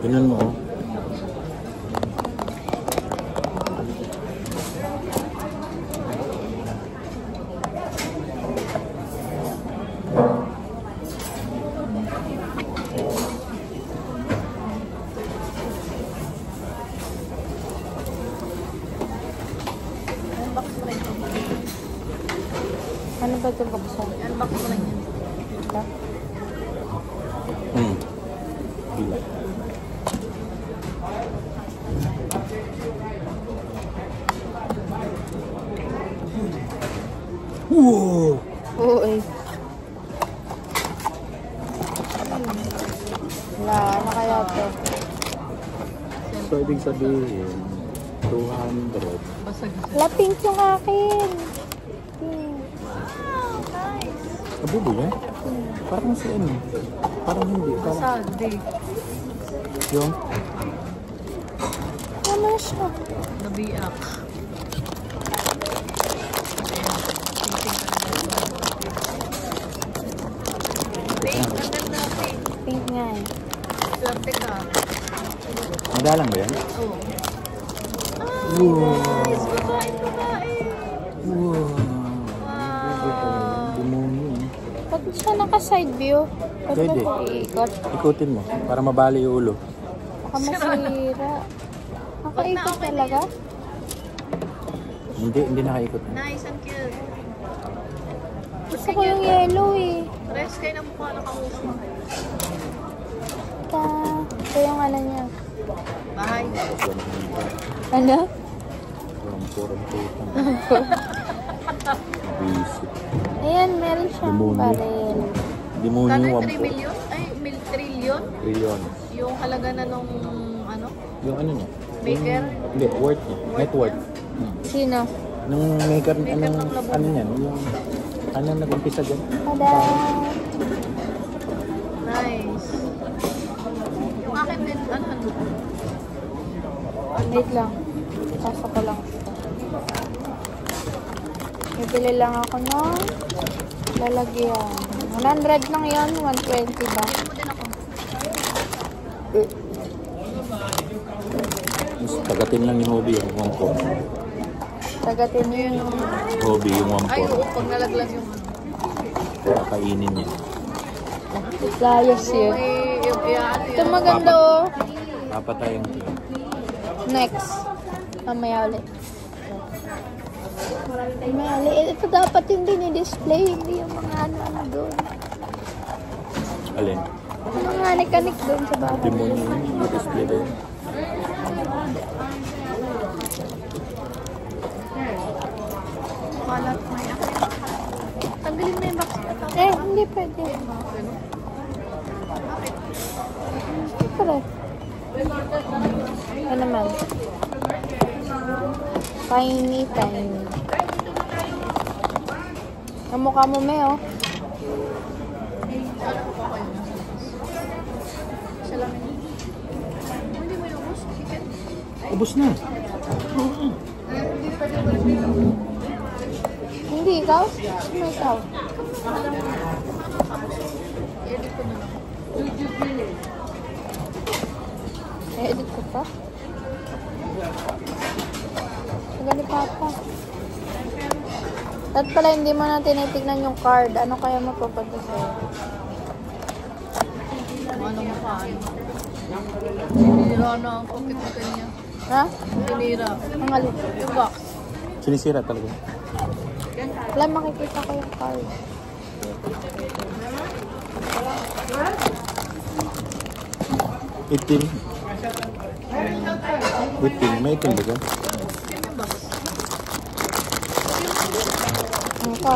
Tingnan mo, oh. Ano ba ito buksan? Unbox mo lang yan. Ito? Bila. Wow! Oo eh. Wala, ano kaya ito? So, ibig sabihin, 200. Basag isa. Wala, pink yung akin. Pink. Wow, nice. Kabubo yan? Parang si ano? Parang hindi. Parang Basag, di. yung... Ano siya? Nabiak. Pink, ang ganda pink. Pink nga eh. Swerte ka. Madalang ba yan? Oo. Wow! Nice, babae. Wow! Wow. Demonyo. Ba't siya naka-side view? Ba't Pwede. ba iikot? Ikutin mo, para mabali yung ulo. Baka masira. Nakaikot talaga? Hindi nakaikot. Nice and cute. Gusto ko yung yellow eh. Rest kayo ng mukha nakausap. Ito yung ano niya. Bahay. Ano? Kurang putang. Visit. Ayan, meron siyang Demonyo. baril. Demonyo Kano yung 3 1 million? Ay, trillion? trillion. Yung halaga na nung ano? Yung ano niya? Maker? Hindi, worth niya. Net worth. Sino? Nung maker, Maker anong, ng labo. ano yan? Yung, ano nag-umpisa dyan? Tada! Nice. Yung akin din, ano? Wait lang. Pasok ko lang. Bibili lang ako ng lalagyan. 100 lang yan, 120 ba? Mo din ako. Mas tagatin lang yung hobby, yung 1-4. Tagatin mo yun. Hobby, yung Ay, 1-4. oo, pag nalaglag yung ano. Kainin niya. Layas yun. Ito maganda oh. Papatayin ko. Next. Mamaya ulit. Mamaya ulit. Ito dapat yung dinidisplay. Hindi yung mga ano doon. Alin? Yung mga anik-anik doon sa bahay. Demonyo yung display doon. Malat mo yan. Tanggalin mo yung box na to. Hindi pwede. Pare. Ano naman? Tiny. Ang mukha mo, May, oh. Isa lang yun. Hindi mo yung ubos. Chicken. Ubus na. Hindi, ikaw? Sino ikaw? I-edit ko na lang. Edit ko pa? Tagal ni Papa. At pala hindi mo na tinitignan yung card. Ano kaya mapapunta sa'yo? Ano mo pa? Sinira na ang pocket ko kanya. Ha? Sinira. Ang alin? Yung box. Sinisira talaga. Wala, makikita ko yung card. Itim. Itim. May itim ba dyan? Yung box. Ano ka?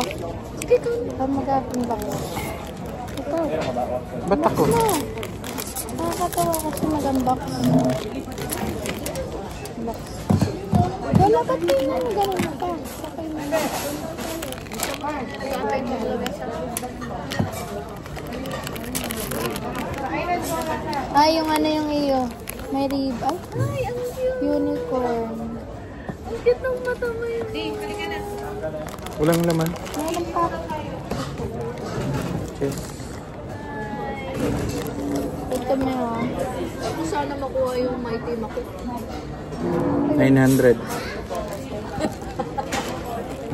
Sige ko. Saan mag-aapin ba ko? Ito. Ba't ako? Ano? Nakakatawa kasi mag-unbox. Box. Wala ka tingin. Ganun pa. Okay na. Antay mo lang. Yung ano yung iyo. May rib. Ay, ang cute. Unicorn. Ang cute ng mata mo yun. Di, halika na. Walang laman. Meron pa. Cheers. Ito. Ito may Gusto sana makuha yung mighty mako. 900.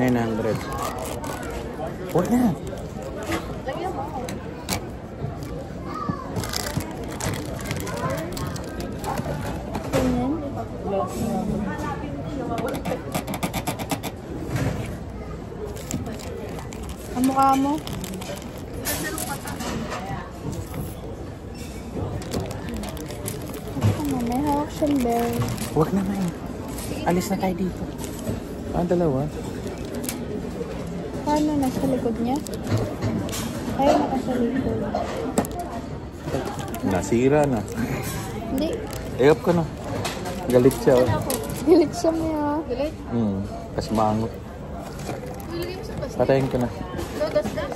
900. Huwag na. Lagyan mo. Ganyan. Ang mukha mo? Ano, may hawak siyang bell. Huwag na nga. Alis na tayo dito. Dalawa. Paano? Nasa likod niya? Ay, nasa likod. Nasira na. Hindi. Ayop ka na. Galit siya. Oh. Galit siya mo. Galit. Kasi mangot. Ilagay mo sa basta. Patayin ka na. Lodas-das.